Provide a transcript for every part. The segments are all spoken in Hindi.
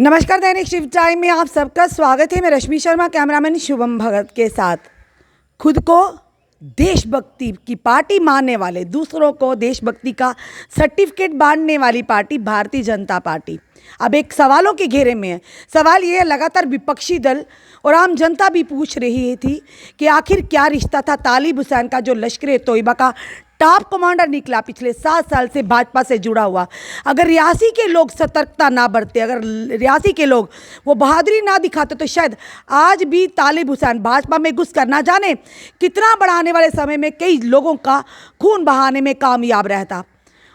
नमस्कार, दैनिक शिव टाइम में आप सबका स्वागत है। मैं रश्मि शर्मा, कैमरामैन शुभम भगत के साथ। खुद को देशभक्ति की पार्टी मानने वाले, दूसरों को देशभक्ति का सर्टिफिकेट बांटने वाली पार्टी भारतीय जनता पार्टी अब एक सवालों के घेरे में है। सवाल ये है, लगातार विपक्षी दल और आम जनता भी पूछ रही थी कि आखिर क्या रिश्ता था तालिब हुसैन का, जो लश्कर तोयबा का टॉप कमांडर निकला, पिछले 7 साल से भाजपा से जुड़ा हुआ। अगर रियासी के लोग सतर्कता ना बरते, अगर रियासी के लोग वो बहादुरी ना दिखाते, तो शायद आज भी तालिब हुसैन भाजपा में घुस कर ना जाने कितना बड़ा आने वाले समय में कई लोगों का खून बहाने में कामयाब रहता।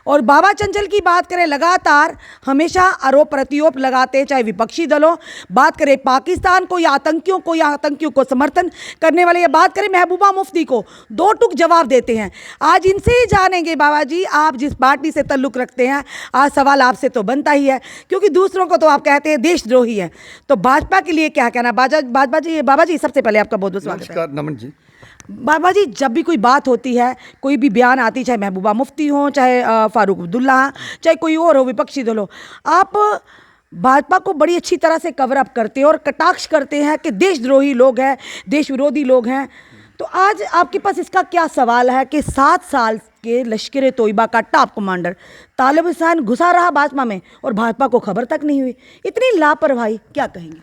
और बाबा चंचल की बात करें, लगातार हमेशा आरोप प्रत्यारोप लगाते, चाहे विपक्षी दलों बात करें पाकिस्तान को या आतंकियों को समर्थन करने वाले, या बात करें महबूबा मुफ्ती को, दो टूक जवाब देते हैं। आज इनसे ही जानेंगे, बाबा जी आप जिस पार्टी से ताल्लुक़ रखते हैं, आज सवाल आपसे तो बनता ही है, क्योंकि दूसरों को तो आप कहते हैं देशद्रोही है, तो भाजपा के लिए क्या कहना। बाबा जी सबसे पहले आपका बहुत बहुत स्वागत है। नमस्कार, नमन जी। बाबा जी, जब भी कोई बात होती है, कोई भी बयान आती, चाहे महबूबा मुफ्ती हो, चाहे फारूक अब्दुल्ला, चाहे कोई और हो, विपक्षी दल हो, आप भाजपा को बड़ी अच्छी तरह से कवर अप करते हैं और कटाक्ष करते हैं कि देशद्रोही लोग हैं, देश विरोधी लोग हैं। तो आज आपके पास इसका क्या सवाल है कि 7 साल के लश्कर तोयबा का टॉप कमांडर तालिब हुसैन घुसा रहा भाजपा में और भाजपा को खबर तक नहीं हुई, इतनी लापरवाही, क्या कहेंगे?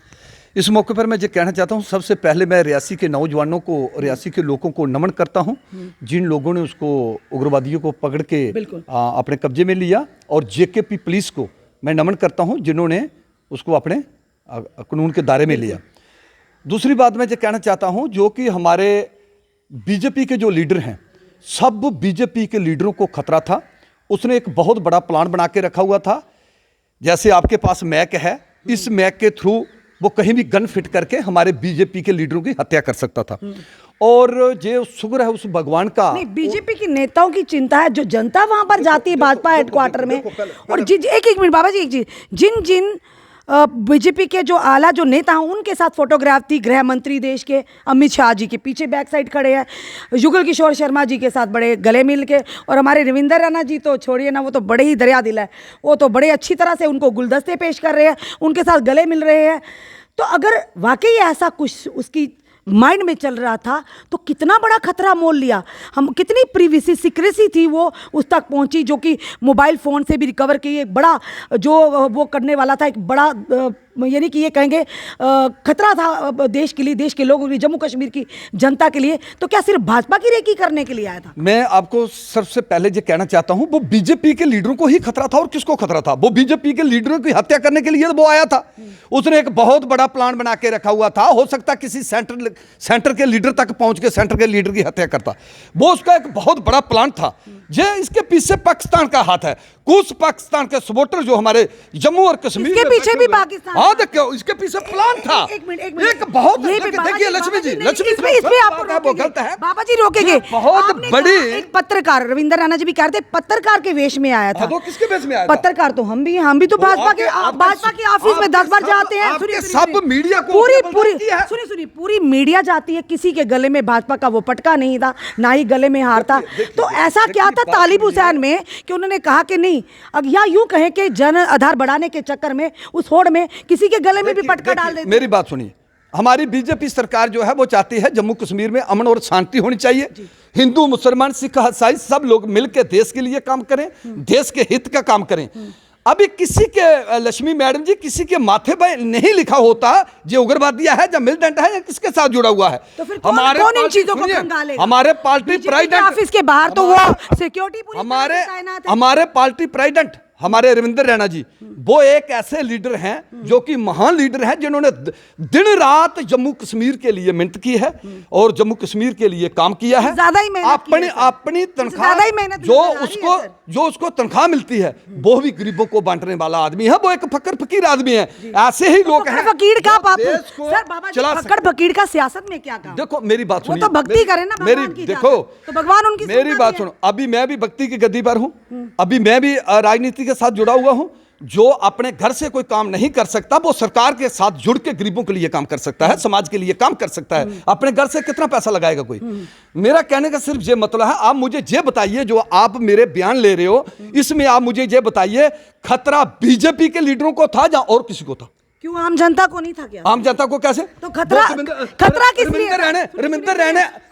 इस मौके पर मैं ये कहना चाहता हूँ, सबसे पहले मैं रियासी के नौजवानों को, रियासी के लोगों को नमन करता हूँ, जिन लोगों ने उसको उग्रवादियों को पकड़ के अपने कब्जे में लिया, और जेकेपी पुलिस को मैं नमन करता हूँ जिन्होंने उसको अपने कानून के दायरे में लिया। दूसरी बात मैं ये कहना चाहता हूँ, जो कि हमारे बीजेपी के जो लीडर हैं, सब बीजेपी के लीडरों को खतरा था। उसने एक बहुत बड़ा प्लान बना के रखा हुआ था। जैसे आपके पास मैक है, इस मैक के थ्रू वो कहीं भी गन फिट करके हमारे बीजेपी के लीडरों की हत्या कर सकता था। और जो शुक्र है उस भगवान का, नहीं, बीजेपी के नेताओं की चिंता है, जो जनता वहां पर जाती है भाजपा हेडक्वार्टर में। और एक मिनट बाबा जी, एक चीज, जिन बीजेपी के जो आला जो नेता हैं, उनके साथ फोटोग्राफ थी गृह मंत्री देश के अमित शाह जी के पीछे बैक साइड खड़े हैं, युगल किशोर शर्मा जी के साथ बड़े गले मिल के, और हमारे रविंदर रैना जी तो छोड़िए ना, वो तो बड़े ही दरिया दिल है, वो तो बड़े अच्छी तरह से उनको गुलदस्ते पेश कर रहे हैं, उनके साथ गले मिल रहे हैं। तो अगर वाकई ऐसा कुछ उसकी माइंड में चल रहा था, तो कितना बड़ा खतरा मोल लिया, हम कितनी प्रीवियस सीक्रेसी थी वो उस तक पहुंची, जो कि मोबाइल फ़ोन से भी रिकवर की एक बड़ा जो वो करने वाला था, एक बड़ा यानी कि ये कहेंगे खतरा था देश के लिए, देश के लोगों के लिए, जम्मू कश्मीर की जनता के लिए। तो क्या सिर्फ भाजपा की रेकी करने के लिए आया था? मैं आपको सबसे पहले ये कहना चाहता हूं, वो बीजेपी के लीडरों को ही खतरा था। और किसको खतरा था? वो बीजेपी के लीडरों की हत्या करने के लिए वो आया था। उसने एक बहुत बड़ा प्लान बना के रखा हुआ था। हो सकता किसी सेंटर के लीडर तक पहुंच के सेंटर के लीडर की हत्या करता, वो उसका एक बहुत बड़ा प्लान था। ये इसके पीछे पाकिस्तान का हाथ है। कुछ पाकिस्तान के सपोर्टर जो हमारे जम्मू और कश्मीर के पीछे भी पाकिस्तान, हाँ देखो, इसके पीछे प्लान था। एक बहुत, देखिए लक्ष्मी जी, आपको गलत है बाबा जी, रोकेंगे। बहुत बड़ी एक पत्रकार, रविंदर रैना जी भी कहते पत्रकार के वेश में आया था। वो किसके वेश में आया था? पत्रकार तो हम भी तो भाजपा के ऑफिस में 10 बार जाते हैं। सब मीडिया को सुनिए, पूरी मीडिया जाती है, किसी के गले में भाजपा का वो पटका नहीं था, ना ही गले में हार था। तो ऐसा क्या था तालिब हुसैन में कि उन्होंने कहा कि नहीं, या यूं कहें कि जन आधार बढ़ाने के चक्कर में, उस होड़ में किसी के गले में भी पटका डाल देते? मेरी बात सुनिए, हमारी बीजेपी सरकार जो है वो चाहती है जम्मू कश्मीर में अमन और शांति होनी चाहिए। हिंदू, मुसलमान, सिख, ईसाई सब लोग मिलकर देश के लिए काम करें, देश के हित का काम करें। अभी किसी के, लक्ष्मी मैडम जी, किसी के माथे पर नहीं लिखा होता ये उग्रवादिया है या मिलिटेंट है या किसके साथ जुड़ा हुआ है। तो फिर कौन इन चीजों को खंगालेगा? हमारे पार्टी प्रेसिडेंट ऑफिस के बाहर तो वो सिक्योरिटी पूरी हमारे पार्टी प्रेसिडेंट हमारे रविंदर रैना जी, वो एक ऐसे लीडर हैं जो कि महान लीडर हैं, जिन्होंने दिन रात जम्मू कश्मीर के लिए मेहनत की है और जम्मू कश्मीर के लिए काम किया है। अपनी तनख्वाह जो उसको तनख्वाह मिलती है, वो भी गरीबों को बांटने वाला आदमी है। वो एक फकर फकीर आदमी है। ऐसे ही लोग हैं। फकीर का फकर फकीर का सियासत में क्या काम? देखो मेरी बात सुनिए, तो भक्ति करें ना भगवान की, देखो तो भगवान उनकी, मेरी बात सुनो। अभी मैं भी भक्ति की गद्दी पर हूँ, अभी मैं भी राजनीति के साथ जुड़ा हुआ हूं। जो अपने घर से कोई काम नहीं कर सकता, वो सरकार के साथ जुड़ के गरीबों के लिए काम कर सकता है, समाज के लिए काम कर सकता है। अपने घर से कितना पैसा लगाएगा कोई? मेरा कहने का सिर्फ ये मतलब है, आप मुझे ये बताइए, जो आप मेरे बयान ले रहे हो, इसमें आप मुझे ये बताइए, खतरा बीजेपी के लीडरों को था या और किसी को था? क्यों आम जनता को नहीं था क्या? आम जनता को कैसे? तो खतरा किस लिए?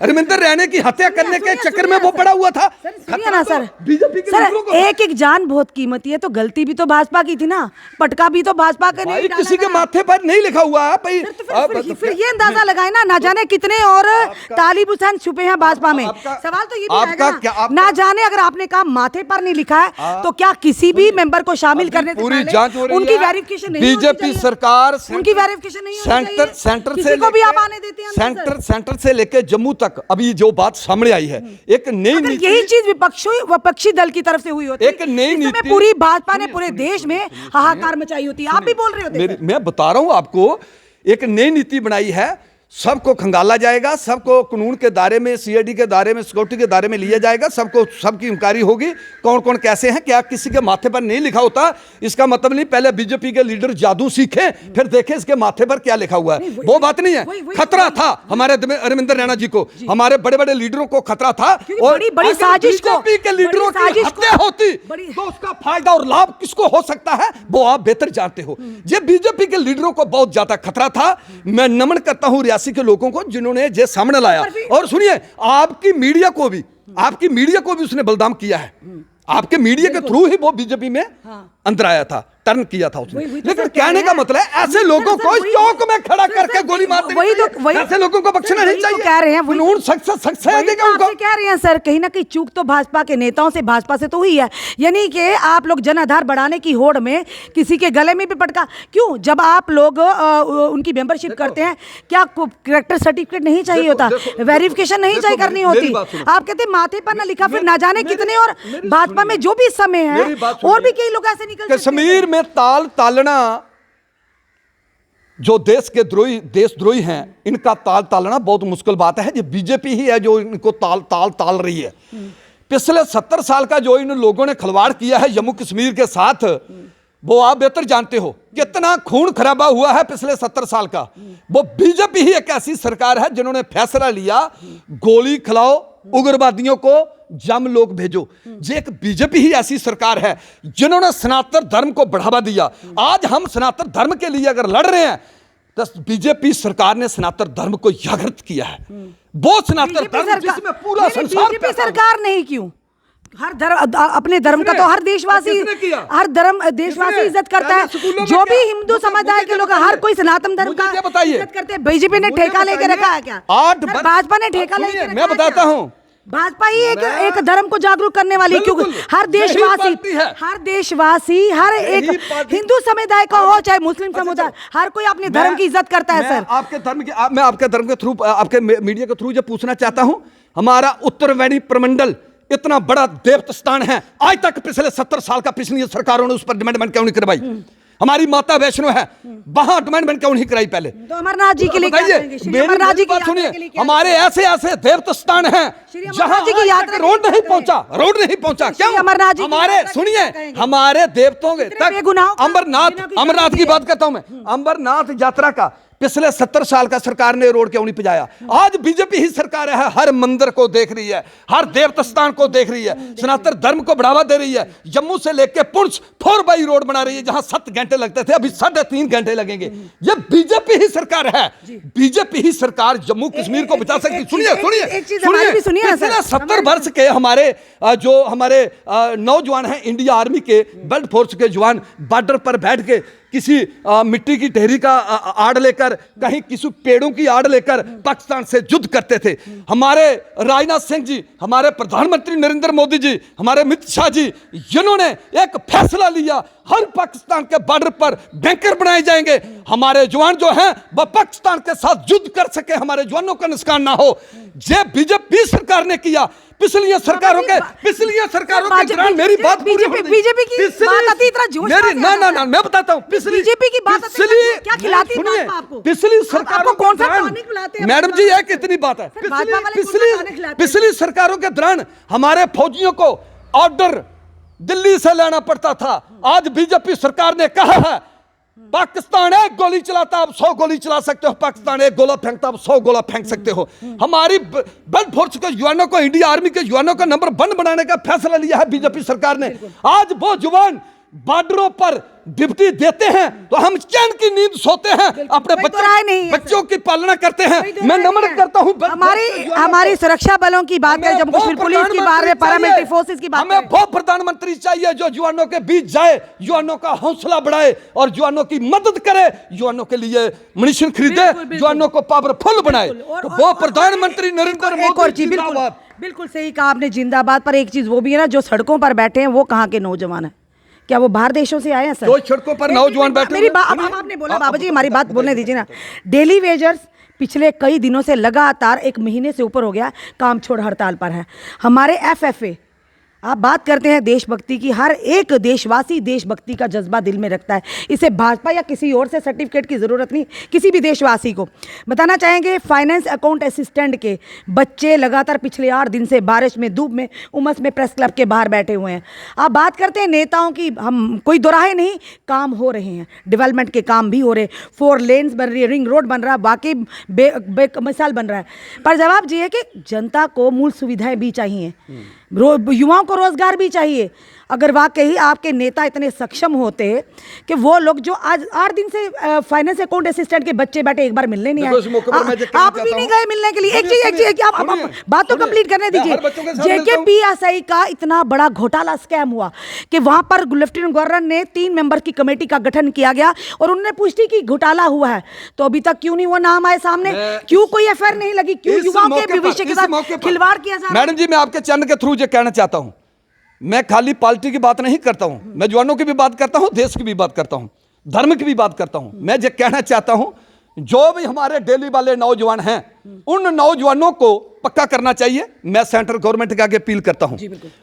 रविंदर रैने की हत्या करने के चक्कर में वो पड़ा हुआ था। सुनिए ना सर, बीजेपी के सर एक एक जान बहुत कीमती है, तो गलती भी तो भाजपा की थी ना, पटका भी तो भाजपा के नहीं डाला किसी के था। माथे पर नहीं लिखा हुआ है भाई। तो फिर ये अंदाजा लगाए ना जाने कितने और तालिब हुसैन छुपे हैं भाजपा में। सवाल तो ये भी आएगा ना जाने अगर आपने कहा माथे पर नहीं लिखा है तो क्या किसी भी मेंबर को शामिल करने से पूरी पहले जांच हो रही है। उनकी वेरिफिकेशन नहीं बीजेपी सरकार उनकी वेरिफिकेशन नहीं होनी चाहिए? सेंटर किसी से को भी आप आने देते हैं अंदर, सर? सेंटर से लेके जम्मू तक अभी जो बात सामने आई है, एक नई अगर नीति, यही चीज विपक्षी दल की तरफ से हुई होती, एक नई इस समय नीति- पूरी भाजपा ने पूरे देश में हाहाकार मचाई होती। आप भी बोल रहे होते। मैं बता रहा हूं आपको, एक नई नीति बनाई है, सबको खंगाला जाएगा, सबको कानून के दायरे में, सीआईडी के दायरे में, सिक्योरिटी के दायरे में लिया जाएगा, सबकी इंक्वायरी होगी, कौन कौन कैसे हैं, क्या किसी के माथे पर नहीं लिखा होता इसका मतलब नहीं पहले बीजेपी के लीडर जादू सीखें फिर देखें इसके माथे पर क्या लिखा हुआ है। वो बात नहीं है। खतरा था हमारे रविंदर रैना जी को, हमारे बड़े बड़े लीडरों को खतरा था, और बड़ी साजिश को, बीजेपी के लीडरों की हत्या होती तो उसका फायदा और लाभ किसको हो सकता है वो आप बेहतर जानते हो। ये बीजेपी के लीडरों को बहुत ज्यादा खतरा था। मैं नमन करता हूं रियासी के लोगों को जिन्होंने ये सामने लाया, और सुनिए आपकी मीडिया को भी उसने बलिदान किया है। आपके मीडिया के थ्रू ही वो बीजेपी में अंदर आया था, टर्न किया था उसने। लेकिन कहने का मतलब है ऐसे लोगों को चौक में खड़ा करके गोली मारते हैं, ऐसे लोगों को बख्शना नहीं चाहिए। कह रहे हैं कानून सख्त देगा उनको। कह रहे हैं सर, कहीं ना कहीं चूक तो भाजपा के नेताओं से, भाजपा से तो हुई है। यानी कि आप लोग जन आधार बढ़ाने की होड़ में किसी के गले में भी पटका क्यों? जब आप लोग उनकी मेंबरशिप करते हैं, क्या कैरेक्टर सर्टिफिकेट नहीं चाहिए होता, वेरिफिकेशन नहीं चाहिए करनी होती? आप कहते हैं माथे पर ना लिखा, फिर ना जाने कितने, और भाजपा में जो भी समय है और भी कई लोग ऐसे निकल कश्मीर में ताल तालना, जो देशद्रोही हैं, इनका ताल तालना बहुत मुश्किल बात है। ये बीजेपी ही है जो इनको ताल रही है। पिछले 70 साल का जो इन लोगों ने खिलवाड़ किया है जम्मू कश्मीर के साथ, वो आप बेहतर जानते हो कितना खून खराबा हुआ है पिछले 70 साल का। वो बीजेपी ही एक ऐसी सरकार है जिन्होंने फैसला लिया गोली खिलाओ, उग्रवादियों को जम लोग भेजो। ये एक बीजेपी ही ऐसी सरकार है जिन्होंने सनातन धर्म को बढ़ावा दिया। आज हम सनातन धर्म के लिए अगर लड़ रहे हैं तो बीजेपी सरकार ने सनातन धर्म को जागृत किया है। वो सनातन धर्म जिसमें पूरा संसार बीजेपी सरकार नहीं, क्यों? हर धर्म, अपने धर्म का तो हर देशवासी इज्जत करता है। जो भी हिंदू समुदाय के लोग, हर कोई सनातन धर्म का इज्जत करते हैं। बीजेपी ने ठेका लेके रखा है क्या? भाजपा ने ठेका लेके रखा है? मैं बताता हूँ, भाजपा ही एक धर्म को जागरूक करने वाली, क्योंकि हर देशवासी हर एक हिंदू समुदाय का हो चाहे मुस्लिम समुदाय, हर कोई अपने धर्म की इज्जत करता है। सर मैं आपके धर्म के थ्रू, आपके मीडिया के थ्रू जो पूछना चाहता हूं, हमारा उत्तरवेणी प्रमंडल इतना बड़ा देवत स्थान है, आज तक पिछले 70 साल का पिछली सरकारों ने उस पर डिमांड क्यों नहीं करवाई? हमारी माता वैष्णो है, वहां डिमांड क्यों नहीं कराई पहले? तो अमरनाथ जी के लिए अमरनाथ जी की बात सुनिए, हमारे ऐसे ऐसे देवत स्थान हैं जहां रोड नहीं पहुंचा। क्यों? अमरनाथ जी हमारे सुनिए, हमारे देवताओं तक अमरनाथ की बात करता हूं मैं, अमरनाथ यात्रा का पिछले 70 साल का सरकार ने रोड क्यों नहीं पिजाया? आज बीजेपी ही सरकार है, हर मंदिर को देख रही है, हर देवता स्थान को देख रही है, सनातन धर्म को बढ़ावा दे रही है। जम्मू से लेके पुंछ 4x रोड बना रही है, जहां 7 घंटे लगते थे अभी 3.5 घंटे लगेंगे। ये बीजेपी ही सरकार है। बीजेपी ही सरकार जम्मू कश्मीर को बचा सकती। सुनिए पिछले 70 वर्ष के हमारे नौजवान हैं, इंडिया आर्मी के बेल्ट फोर्स के जवान बॉर्डर पर बैठ के किसी मिट्टी की ढेरी का आड़ लेकर, कहीं किसी पेड़ों की आड़ लेकर पाकिस्तान से युद्ध करते थे। हमारे राजनाथ सिंह जी, हमारे प्रधानमंत्री नरेंद्र मोदी जी, हमारे अमित शाह जी, जिन्होंने एक फैसला लिया हर पाकिस्तान के बॉर्डर पर बैंकर बनाए जाएंगे, हमारे जवान जो हैं वह पाकिस्तान के साथ युद्ध कर सके, हमारे जवानों का नुकसान ना हो। ये बीजेपी सरकार ने किया। पिछली सरकारों के दौरान मेरी बात पूरी हो गई। बीजेपी की बात आती इतना जोश मेरी ना मैं बताता हूँ, बीजेपी की बात क्या खिलाती है भाजपा आपको? पिछली सरकारों कौन सा टॉनिक पिलाते हैं मैडम जी? एक इतनी बात है, पिछली सरकारों के दौरान हमारे फौजियों को ऑर्डर दिल्ली से लेना पड़ता था। आज बीजेपी सरकार ने कहा है पाकिस्तान एक गोली चलाता आप 100 गोली चला सकते हो, पाकिस्तान एक गोला फेंकता आप 100 गोला फेंक सकते हो। हमारी बेल्ट फोर्स के जवानों को, इंडिया आर्मी के जवानों का नंबर 1 बनाने का फैसला लिया है बीजेपी सरकार ने। आज वो जवान बॉर्डरों पर डिप्टी देते हैं तो हम चैन की नींद सोते हैं, अपने बच्चों की पालना करते हैं। मैं नमन करता हूं हमारी सुरक्षा बलों की बात करें, जम्मू कश्मीर पुलिस की बात है, पैरामिलिट्री फोर्सेस की बात हमें वो प्रधानमंत्री चाहिए जो जवानों के बीच जाए, जवानों का हौसला बढ़ाए और जवानों की मदद करे, जवानों के लिए मुनीशन खरीदे, जवानों को पावरफुल बनाए। तो वो प्रधानमंत्री नरेंद्र मोदी। बिल्कुल सही कहा आपने, जिंदाबाद। पर एक चीज वो भी है ना, जो सड़कों पर बैठे हैं वो कहाँ के नौजवान है? क्या वो बाहर देशों से आए हैं सर? जो सड़कों पर नौजवान बैठे। मेरी बात आपने बोला, बाबा जी हमारी बात बोलने दीजिए ना। डेली वेजर्स पिछले कई दिनों से लगातार 1 महीने से ऊपर हो गया काम छोड़ हड़ताल पर है। हमारे FFA, आप बात करते हैं देशभक्ति की, हर एक देशवासी देशभक्ति का जज्बा दिल में रखता है। इसे भाजपा या किसी और से सर्टिफिकेट की ज़रूरत नहीं, किसी भी देशवासी को। बताना चाहेंगे फाइनेंस अकाउंट असिस्टेंट के बच्चे लगातार पिछले 8 दिन से बारिश में, धूप में, उमस में प्रेस क्लब के बाहर बैठे हुए हैं। आप बात करते हैं नेताओं की, हम कोई दोराहे नहीं, काम हो रहे हैं, डेवलपमेंट के काम भी हो रहे, 4 लेन्स बन रही है, रिंग रोड बन रहा है, बाकी बेमिसाल बन रहा है। पर जवाब ये है कि जनता को मूल सुविधाएं भी चाहिए, युवाओं को रोजगार भी चाहिए। अगर वाकई आपके नेता इतने सक्षम होते कि वो लोग जो आज 8 दिन से फाइनेंस अकाउंट असिस्टेंट के बच्चे बैठे एक बार मिलने नहीं आए, आप भी नहीं गए मिलने के लिए। एक चीज आप बात तो कंप्लीट करने दीजिए। JKPSI का इतना बड़ा घोटाला स्कैम हुआ कि वहां पर लेफ्टिनेंट गवर्नर ने 3 मेंबर की कमेटी का गठन किया गया और उन्होंने पुष्टि की घोटाला हुआ है। तो अभी तक क्यों नहीं वो नाम आए सामने? क्यों कोई FIR नहीं लगी? क्यों युवाओं के भविष्य के साथ खिलवाड़ किया जा रहा है? मैडम जी, मैं आपके चैनल के थ्रू ये कहना चाहता हूं, मैं खाली पार्टी की बात नहीं करता हूं, मैं जवानों की भी बात करता हूं, देश की भी बात करता हूं, धर्म की भी बात करता हूं। मैं ये कहना चाहता हूं, जो भी हमारे दिल्ली वाले नौजवान हैं, उन नौजवानों को पक्का करना चाहिए। मैं सेंट्रल गवर्नमेंट के आगे अपील करता हूं,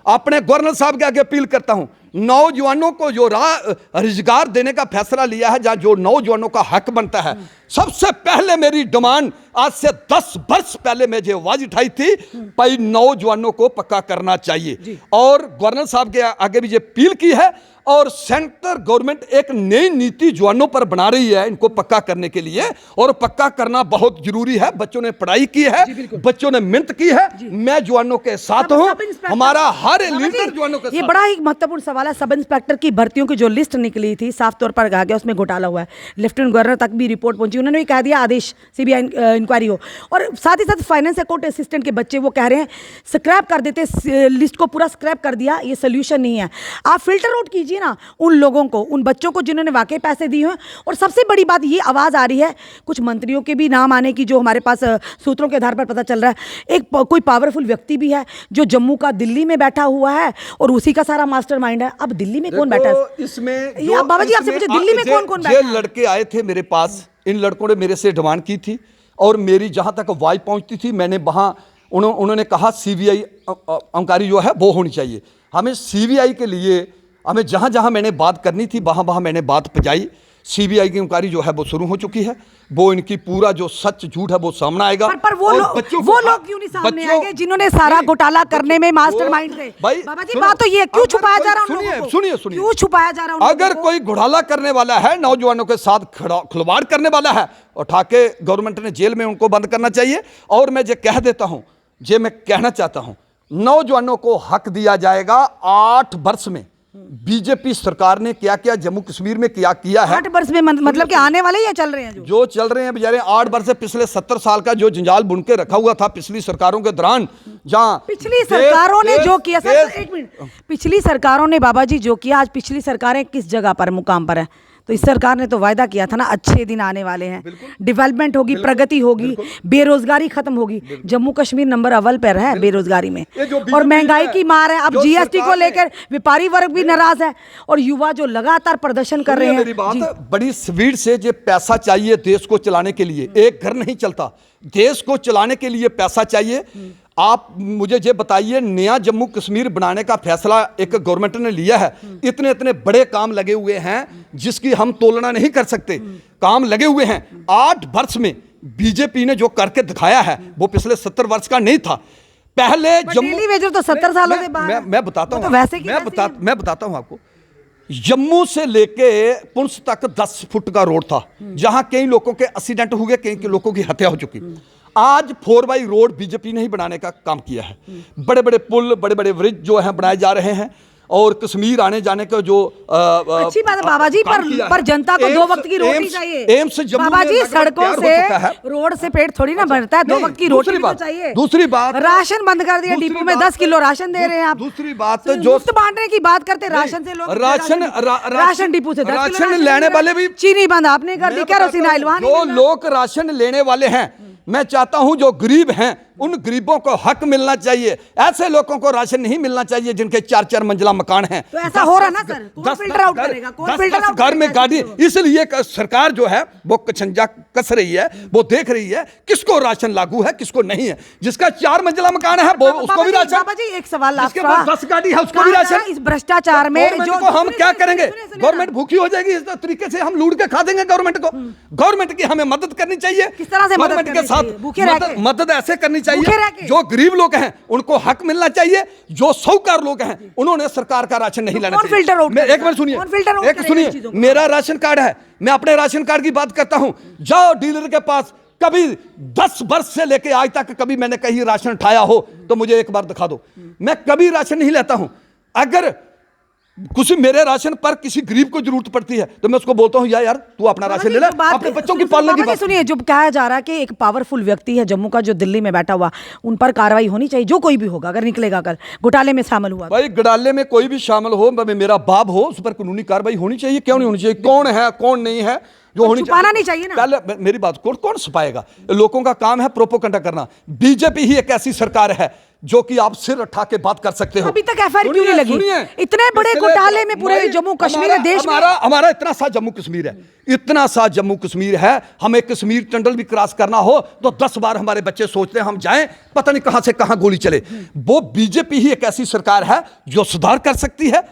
अपने गवर्नर साहब के आगे अपील करता हूं, नौजवानों को जो रोजगार देने का फैसला लिया है, जहां जो नौजवानों का हक बनता है, सबसे पहले मेरी डिमांड आज से 10 वर्ष पहले मैं जो आवाज उठाई थी, भाई नौजवानों को पक्का करना चाहिए। और गवर्नर साहब के आगे भी ये अपील की है और सेंट्रल गवर्नमेंट एक नई नीति जवानों पर बना रही है इनको पक्का करने के लिए, और पक्का करना बहुत जरूरी है। बच्चों ने पढ़ाई की है, बच्चों ने मेहनत की है, मैं जवानों के साथ हूं, हमारा हर लीडर जवानों के साथ। ये बड़ा ही महत्वपूर्ण सवाल है। सब इंस्पेक्टर की भर्तियों की जो लिस्ट निकली थी, साफ तौर पर कहा गया उसमें घोटाला हुआ है। लेफ्टिनेंट गवर्नर तक भी रिपोर्ट पहुंची, उन्होंने भी कह दिया आदेश CBI इंक्वायरी हो। और साथ ही साथ फाइनेंस अकाउंट असिस्टेंट के बच्चे वो कह रहे हैं स्क्रैप कर देते, लिस्ट को पूरा स्क्रैप कर दिया, ये सोल्यूशन नहीं है। आप फिल्टर आउट कीजिए ना उन लोगों को, उन बच्चों को जिन्होंने वाकई पैसे दिए हैं। और सबसे बड़ी बात ये आवाज़ आ रही है कुछ मंत्रियों के भी नाम आने की, जो हमारे पास सूत्रों के आधार पर पता चल रहा है। एक कोई पावरफुल व्यक्ति भी है जो जम्मू का दिल्ली में बैठा हुआ है और उसी का सारा मास्टरमाइंड है। अब दिल्ली में कौन बैठा है इसमें? बाबा जी आपसे पूछे, दिल्ली में कौन बैठा है? लड़के आए थे मेरे पास, इन लड़कों ने मेरे से डिमांड की थी और मेरी जहां तक वाइफ पहुंचती थी, मैंने वहां उन्होंने कहा CBI इंक्वायरी जो है वो होनी चाहिए। हमें CBI के लिए हमें जहां जहां मैंने बात करनी थी वहां वहां मैंने बात पहुंचाई। CBI की इंक्वायरी जो है वो शुरू हो चुकी है, वो इनकी पूरा जो सच झूठ है वो सामने आएगा। पर वो लोग क्यों नहीं सामने आएंगे जिन्होंने सारा घोटाला करने में मास्टरमाइंड थे? बाबा जी बात तो ये क्यों छुपाया जा रहा है? सुनिए, क्यों छुपाया जा रहा है? अगर कोई घोटाला करने वाला है, नौजवानों के साथ खिलवाड़ करने वाला है, उठा के गवर्नमेंट ने जेल में उनको बंद करना चाहिए। और मैं ये कह देता हूं, ये मैं कहना चाहता हूं, नौजवानों को हक दिया जाएगा। 8 वर्ष में बीजेपी सरकार ने क्या क्या जम्मू कश्मीर में क्या किया है? 8 वर्ष में मतलब कि आने वाले या चल रहे हैं? जो चल रहे हैं बेचारे 8 वर्ष से पिछले 70 साल का जो जंजाल बुन के रखा हुआ था पिछली सरकारों के दौरान, जहां पिछली सरकारों ने जो किया, सर एक मिनट, पिछली सरकारों ने बाबा जी जो किया, आज पिछली सरकारें किस जगह पर, मुकाम पर है? तो इस सरकार ने तो वायदा किया था ना, अच्छे दिन आने वाले हैं, डेवलपमेंट होगी, प्रगति होगी, बेरोजगारी खत्म होगी। जम्मू कश्मीर नंबर अव्वल पर है बेरोजगारी में, और महंगाई की मार है। अब GST को लेकर व्यापारी वर्ग भी नाराज है और युवा जो लगातार प्रदर्शन कर रहे हैं। मेरी बात बड़ी स्पीड से, जो पैसा चाहिए देश को चलाने के लिए, एक घर नहीं चलता, देश को चलाने के लिए पैसा चाहिए। आप मुझे ये बताइए, नया जम्मू कश्मीर बनाने का फैसला एक गवर्नमेंट ने लिया है, इतने इतने बड़े काम लगे हुए हैं जिसकी हम तुलना नहीं कर सकते, काम लगे हुए हैं। 8 वर्ष में बीजेपी ने जो करके दिखाया है वो पिछले 70 वर्ष का नहीं था। पहले जम्मू वेजर तो 70 सालों के बाद, मैं बताता हूँ, मैं बताता हूँ आपको, जम्मू से लेके पुंछ तक 10 फुट का रोड था, जहां कई लोगों के एक्सीडेंट हुए, कई लोगों की हत्या हो चुकी। आज 4 रोड बीजेपी ने ही बनाने का काम किया है। बड़े बड़े पुल, बड़े बड़े ब्रिज जो हैं बनाए जा रहे हैं। और कश्मीर आने जाने का जो अच्छी बात है बाबा जी, पर जनता को 2 वक्त की रोटी चाहिए। एम्स जम्मू बाबा में जी, लगभग सड़कों तैयार हो से चुका है। रोड से पेट थोड़ी ना भरता है, 2 वक्त की रोटी भी तो चाहिए। दूसरी बात, राशन बंद कर दिया, डिपो में 10 किलो राशन दे रहे हैं आप। दूसरी बात जो मुफ्त बांटने की बात करते, राशन से लोग राशन डिपो से 10 किलो राशन लेने वाले भी, चीनी बंद आपने कर दी, केरोसिन ऑयल वहां जो लोग राशन लेने वाले हैं, मैं चाहता हूं जो गरीब हैं उन गरीबों को हक मिलना चाहिए। ऐसे लोगों को राशन नहीं मिलना चाहिए जिनके 4-4 मंजिला मकान हैं। तो ऐसा हो रहा ना सर, कौन फिल्टर आउट करेगा? कौन फिल्टर आउट घर में गाड़ी, इसलिए सरकार जो है वो कछंजा कस रही है, वो देख रही है किसको राशन लागू है किसको नहीं है। जिसका 4 मंजिला मकान है वो उसको भी राशन। बाबा जी, एक सवाल जिसके आपका, पास 10 गाड़ी है उसको भी राशन। इस भ्रष्टाचार में गवर्नमेंट को हम क्या करेंगे? गवर्नमेंट भूखी हो जाएगी, इस तरीके से हम लूट के खा देंगे गवर्नमेंट को। गवर्नमेंट की हमें मदद करनी चाहिए। किस तरह से गवर्नमेंट के साथ मदद ऐसे करनी चाहिए, जो गरीब लोग हैं उनको हक मिलना चाहिए, जो साहूकार लोग हैं उन्होंने सरकार का राशन नहीं लेना चाहिए। फिल्टर आउट, एक मिनट सुनिए, एक सुनिए, मेरा राशन कार्ड है, मैं अपने राशन कार्ड की बात करता हूं। जाओ डीलर के पास, कभी 10 वर्ष से लेके आज तक कभी मैंने कहीं राशन उठाया हो तो मुझे एक बार दिखा दो। मैं कभी राशन नहीं लेता हूं। अगर कुछ मेरे राशन पर किसी गरीब को जरूरत पड़ती है तो मैं उसको बोलता हूं यार तू अपना राशन ले ले, अपने बच्चों की पालना की बात। सुनिए, जो कहा जा रहा है कि एक पावरफुल व्यक्ति है जम्मू का जो दिल्ली में बैठा हुआ, उन पर कार्रवाई होनी चाहिए, जो कोई भी होगा अगर निकलेगा कल घोटाले में शामिल हुआ। भाई घोटाले में कोई भी शामिल हो, मेरा बाप हो, उस पर कानूनी कार्रवाई होनी चाहिए। क्यों नहीं होनी चाहिए? कौन है कौन नहीं है जो होनी चाहिए, छुपाना नहीं चाहिए ना। पहले मेरी बात कौन छुपाएगा? लोगों का काम है प्रोपोगंडा करना। बीजेपी ही एक ऐसी सरकार है जो कि आप सिर उठा के बात कर सकते हो। अभी तक एफआईआर क्यों नहीं लगी? इतने बड़े घोटाले में पूरे जम्मू कश्मीर देश में, हमारा इतना सा जम्मू कश्मीर है, इतना सा जम्मू कश्मीर है, हमें कश्मीर टंडल भी क्रॉस करना हो तो 10 बार हमारे बच्चे सोचते हैं हम जाएं, पता नहीं कहां से कहां गोली चले। वो बीजेपी ही एक ऐसी सरकार है जो सुधार कर सकती है।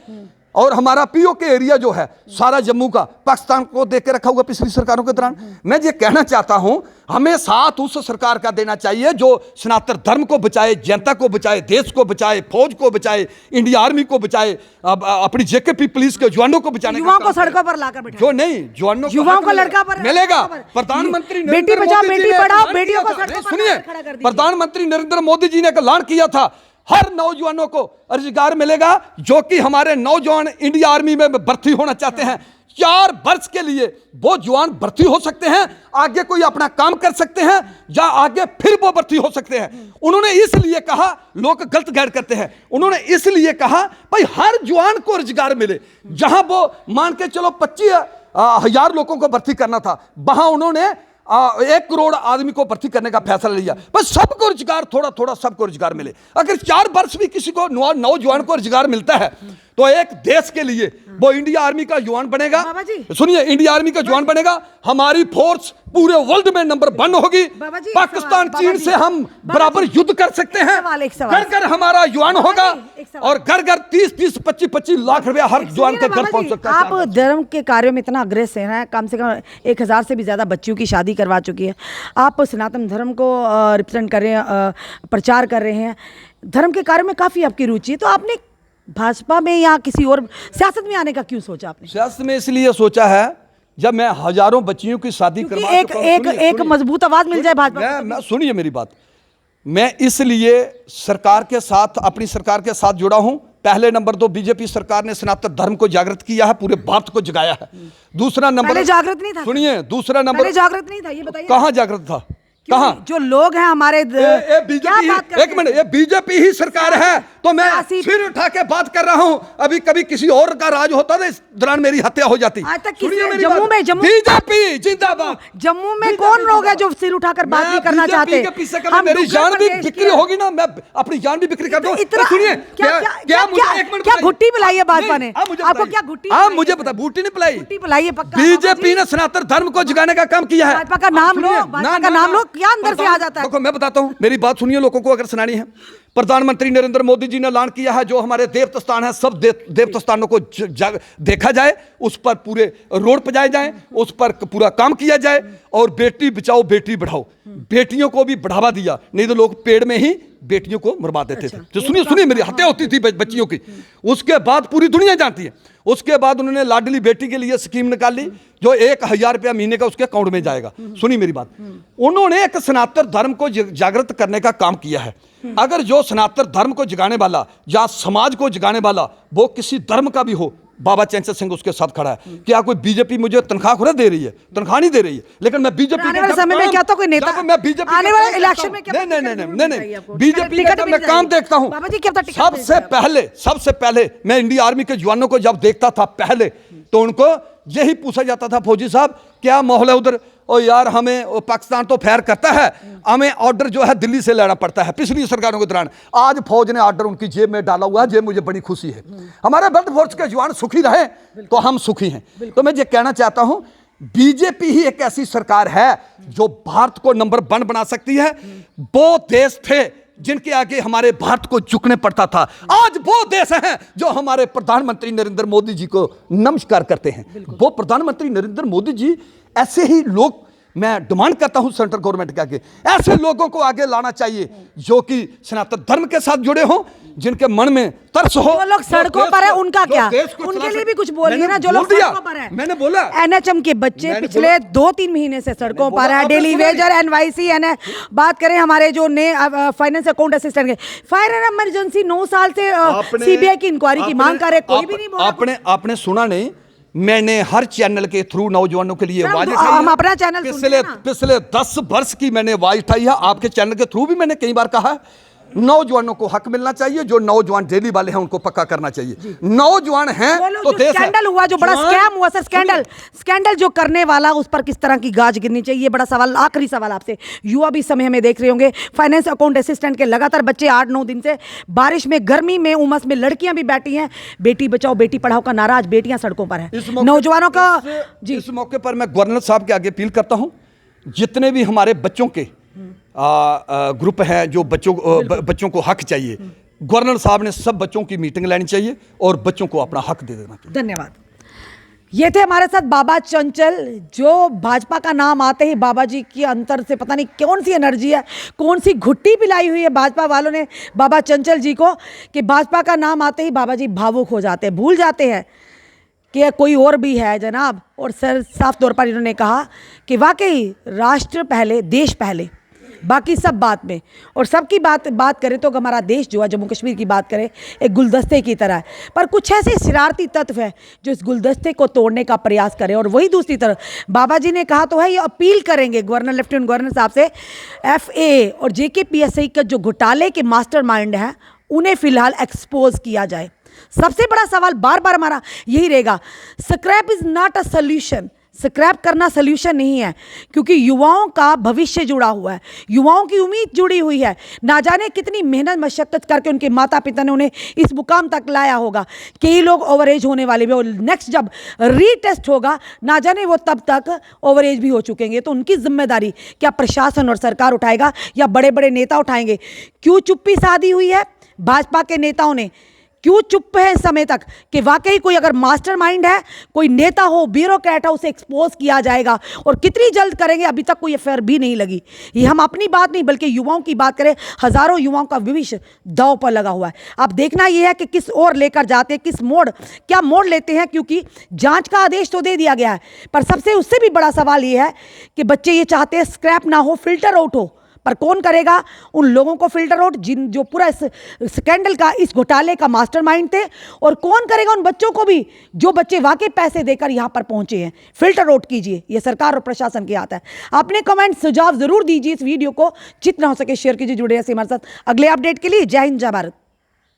और हमारा पीओके एरिया जो है सारा जम्मू का पाकिस्तान को देख के रखा हुआ पिछली सरकारों के दौरान। मैं ये कहना चाहता हूं, हमें साथ उस सरकार का देना चाहिए जो सनातन धर्म को बचाए, जनता को बचाए, देश को बचाए, फौज को बचाए, इंडिया आर्मी को बचाए, अपनी जेकेपी पुलिस के जवानों को बचाने, युवाओं को सड़कों पर लाकर बैठाए। जो नहीं जवानों युवाओं को लड़का पर मिलेगा। प्रधानमंत्री बेटी बचाओ बेटी पढ़ाओ, बेटियों को सड़कों पर सुनिए, खड़ा कर दीजिए। प्रधानमंत्री नरेंद्र मोदी जी ने एक ऐलान किया था, हर नौजवानों को रोजगार मिलेगा। जो कि हमारे नौजवान इंडिया आर्मी में भर्ती होना चाहते हैं, 4 वर्ष के लिए वो जवान भर्ती हो सकते हैं, आगे कोई अपना काम कर सकते हैं, या आगे फिर वो भर्ती हो सकते हैं। उन्होंने इसलिए कहा, लोग गलत गाइड करते हैं, उन्होंने इसलिए कहा भाई हर जवान को रोजगार मिले। जहां वो मान के चलो 25,000 लोगों को भर्ती करना था, वहां उन्होंने 1 करोड़ आदमी को भर्ती करने का फैसला लिया। बस सबको रोजगार, थोड़ा थोड़ा सबको रोजगार मिले। अगर 4 वर्ष भी किसी को नौजवान को रोजगार मिलता है तो एक देश के लिए वो इंडिया आर्मी का जवान बनेगा। सुनिए, इंडिया आर्मी का जवान बनेगा, हमारी फोर्स पूरे वर्ल्ड में नंबर 1 होगी। पाकिस्तान चीन से हम बराबर युद्ध कर सकते हैं। घर घर हमारा जवान होगा और घर घर 30-30, 25-25 लाख रुपया हर जवान के घर पहुंच सकता है। आप धर्म के कार्यों में इतना अग्रेसर हैं, कम से कम 1000 से भी ज्यादा बच्चियों की शादी करवा चुकी है। आप सनातन धर्म को रिप्रेजेंट कर रहे हैं, प्रचार कर रहे हैं, धर्म के कार्यों में काफी आपकी रुचि है, तो आपने भाजपा में या किसी और सियासत में आने का क्यों सोचा आपने? सियासत में इसलिए सोचा है, जब मैं हजारों बच्चियों की शादी करवा चुका हूं, एक मजबूत आवाज मिल जाए भाजपा। मैं सुनिए मेरी बात, मैं इसलिए सरकार के साथ, अपनी सरकार के साथ जुड़ा हूं। पहले नंबर तो बीजेपी सरकार ने सनातन धर्म को जागृत किया है, पूरे भारत को जगाया है। दूसरा नंबर, पहले जागृत नहीं था। सुनिए, दूसरा नंबर जागृत नहीं था, ये बताइए कहां जागृत था? कहां? जो लोग हैं हमारे एक मिनट, ये बीजेपी ही सरकार है तो मैं सिर उठा के बात कर रहा हूं। अभी कभी किसी और का राज होता तो इस दौरान मेरी हत्या हो जाती। आज तक जम्मू में बीजेपी जिंदाबाद। जम्मू में कौन लोग हैं जो सिर उठाकर बात नहीं करना चाहते? मेरी जान भी बिक्री होगी ना, मैं अपनी जान भी बिक्री कर दूं। सुनिए, क्या घुट्टी पिलाई है भाजपा ने आपको? क्या घुट्टी? हाँ मुझे पता, घुट्टी नहीं पिलाई, घुट्टी पिलाई है पक्का। बीजेपी ने सनातन धर्म को जगाने का काम किया है। भाजपा का नाम लो, भाजपा का नाम लो, क्या अंदर से आ जाता है? देखो मैं बताता हूं, मेरी बात सुनिए, लोगों को अगर सुनानी है। प्रधानमंत्री नरेंद्र मोदी जी ने ऐलान किया है, जो हमारे देवता स्थान है, सब देवता स्थानों को देखा जाए, उस पर पूरे रोड पजाए जाए, उस पर पूरा काम किया जाए, और बेटी बचाओ बेटी बढ़ाओ, बेटियों को भी बढ़ावा दिया, नहीं तो लोग पेड़ में ही बेटियों को मरवा देते थे। तो सुनिए मेरी हत्या होती थी बच्चियों की। उसके बाद पूरी दुनिया जानती है, उसके बाद उन्होंने लाडली बेटी के लिए स्कीम निकाली जो 1,000 रुपया महीने का उसके अकाउंट में जाएगा। सुनिए मेरी बात, उन्होंने एक सनातन धर्म को जागृत करने का काम किया है। अगर जो सनातन धर्म को जगाने वाला या समाज को जगाने वाला वो किसी धर्म का भी हो, बाबा चंचल सिंह उसके साथ खड़ा है। क्या कोई बीजेपी मुझे तनख्वाह खुद दे रही है? तनख्वाह नहीं दे रही है, लेकिन मैं बीजेपी आने वाले समय में क्या तो कोई नेता मैं बीजेपी आने वाले इलेक्शन में क्या नहीं बीजेपी का मैं काम देखता हूं। बाबा जी क्या सबसे पहले मैं इंडियन आर्मी के जवानों को जब देखता था पहले, तो उनको यही पूछा जाता था, फौजी साहब क्या माहौल है उधर? ओ यार हमें पाकिस्तान तो फैर करता है, हमें ऑर्डर जो है दिल्ली से लेना पड़ता है पिछली सरकारों के दौरान। आज फौज ने ऑर्डर उनकी जेब में डाला हुआ है, जेब मुझे बड़ी खुशी है। हमारे बल्द फोर्स के जवान सुखी रहे तो हम सुखी हैं। तो मैं ये कहना चाहता हूं, बीजेपी ही एक ऐसी सरकार है जो भारत को नंबर 1 बना सकती है। वो देश थे जिनके आगे हमारे भारत को झुकने पड़ता था, आज वो देश हैं जो हमारे प्रधानमंत्री नरेंद्र मोदी जी को नमस्कार करते हैं। वो प्रधानमंत्री नरेंद्र मोदी जी, ऐसे ही लोग मैं डिमांड करता हूं सेंट्रल गवर्नमेंट के आगे, ऐसे लोगों को आगे लाना चाहिए जो कि सनातन धर्म के साथ जुड़े हों, जिनके मन में तरस हो। जो लोग सड़कों पर है उनका क्या? उनके लिए भी कुछ बोलिए ना, जो लोग सड़कों पर है। मैंने बोला एनएचएम के बच्चे पिछले 2-3 महीने से सड़कों पर है। डेली वेजर, एनवाईसी, बात करें हमारे जो फाइनेंस अकाउंट असिस्टेंट के, फायर एंड इमरजेंसी 9 साल से सीबीआई की इंक्वायरी की मांग कर रहे, कोई भी नहीं बोला। आपने सुना नहीं, मैंने हर चैनल के थ्रू नौजवानों के लिए आवाज उठाई है। हम अपना चैनल पिछले 10 वर्ष की मैंने आवाज उठाई है। आपके चैनल के थ्रू भी मैंने कई बार कहा है, नौजवानों को हक मिलना चाहिए। जो नौजवान डेली वाले हैं उनको पक्का करना चाहिए। नौजवान हैं तो देश स्कैंडल हुआ, जो बड़ा स्कैम हुआ सर, स्कैंडल जो करने वाला, उस पर किस तरह की गाज गिरनी चाहिए, ये बड़ा सवाल। आखिरी सवाल आपसे, युवा भी समय हमें देख रहे होंगे, फाइनेंस अकाउंट असिस्टेंट के लगातार बच्चे 8-9 दिन से बारिश में, गर्मी में, उमस में, लड़कियां भी बैठी हैं। बेटी बचाओ बेटी पढ़ाओ का नारा, आज बेटियां सड़कों पर है। नौजवानों का जी, इस मौके पर मैं गवर्नर साहब के आगे अपील करता हूं, जितने भी हमारे बच्चों के ग्रुप है जो बच्चों को हक चाहिए, गवर्नर साहब ने सब बच्चों की मीटिंग लेनी चाहिए और बच्चों को अपना हक दे देना चाहिए। धन्यवाद। ये थे हमारे साथ बाबा चंचल, जो भाजपा का नाम आते ही बाबा जी की अंतर से पता नहीं कौन सी एनर्जी है, कौन सी घुट्टी पिलाई हुई है भाजपा वालों ने बाबा चंचल जी को, कि भाजपा का नाम आते ही बाबा जी भावुक हो जाते हैं, भूल जाते हैं कि कोई और भी है जनाब। और सर साफ तौर पर इन्होंने कहा कि वाकई राष्ट्र पहले, देश पहले, बाकी सब बात में। और सबकी बात करें तो हमारा देश जो है, जम्मू कश्मीर की बात करें, एक गुलदस्ते की तरह है, पर कुछ ऐसे शरारती तत्व है जो इस गुलदस्ते को तोड़ने का प्रयास करें। और वही दूसरी तरफ बाबा जी ने कहा तो है, ये अपील करेंगे गवर्नर, लेफ्टिनेंट गवर्नर साहब से, FA और JKPSC का जो घोटाले के मास्टरमाइंड हैं उन्हें फिलहाल एक्सपोज किया जाए। सबसे बड़ा सवाल बार बार हमारा यही रहेगा, scrap is not a solution. Scrap करना सोल्यूशन नहीं है, क्योंकि युवाओं का भविष्य जुड़ा हुआ है, युवाओं की उम्मीद जुड़ी हुई है। ना जाने कितनी मेहनत मशक्कत करके उनके माता पिता ने उन्हें इस मुकाम तक लाया होगा। कई लोग ओवर एज होने वाले भी, और नेक्स्ट जब रीटेस्ट होगा ना जाने वो तब तक ओवर एज भी हो चुकेंगे। तो उनकी जिम्मेदारी क्या प्रशासन और सरकार उठाएगा या बड़े बड़े नेता उठाएंगे? क्यों चुप्पी साधी हुई है भाजपा के नेताओं ने? क्यों चुप है इस समय तक कि वाकई कोई अगर मास्टरमाइंड है, कोई नेता हो, ब्यूरोक्रेट है, उसे एक्सपोज किया जाएगा? और कितनी जल्द करेंगे? अभी तक कोई एफआईआर भी नहीं लगी। ये हम अपनी बात नहीं बल्कि युवाओं की बात करें, हजारों युवाओं का भविष्य दांव पर लगा हुआ है। अब देखना यह है कि किस ओर लेकर जाते हैं, किस मोड़, क्या मोड़ लेते हैं, क्योंकि जांच का आदेश तो दे दिया गया है, पर सबसे उससे भी बड़ा सवाल यह है कि बच्चे ये चाहते हैं स्क्रैप ना हो, फिल्टर आउट हो। पर कौन करेगा उन लोगों को फिल्टर आउट जो पूरा इस स्कैंडल का, इस घोटाले का मास्टरमाइंड थे? और कौन करेगा उन बच्चों को भी जो बच्चे वाकई पैसे देकर यहां पर पहुंचे हैं? फिल्टर आउट कीजिए, ये सरकार और प्रशासन के हाथ है। अपने कमेंट सुझाव जरूर दीजिए, इस वीडियो को जितना हो सके शेयर कीजिए। जुड़े रहिए हमारे साथ अगले अपडेट के लिए। जय हिंद, जय भारत।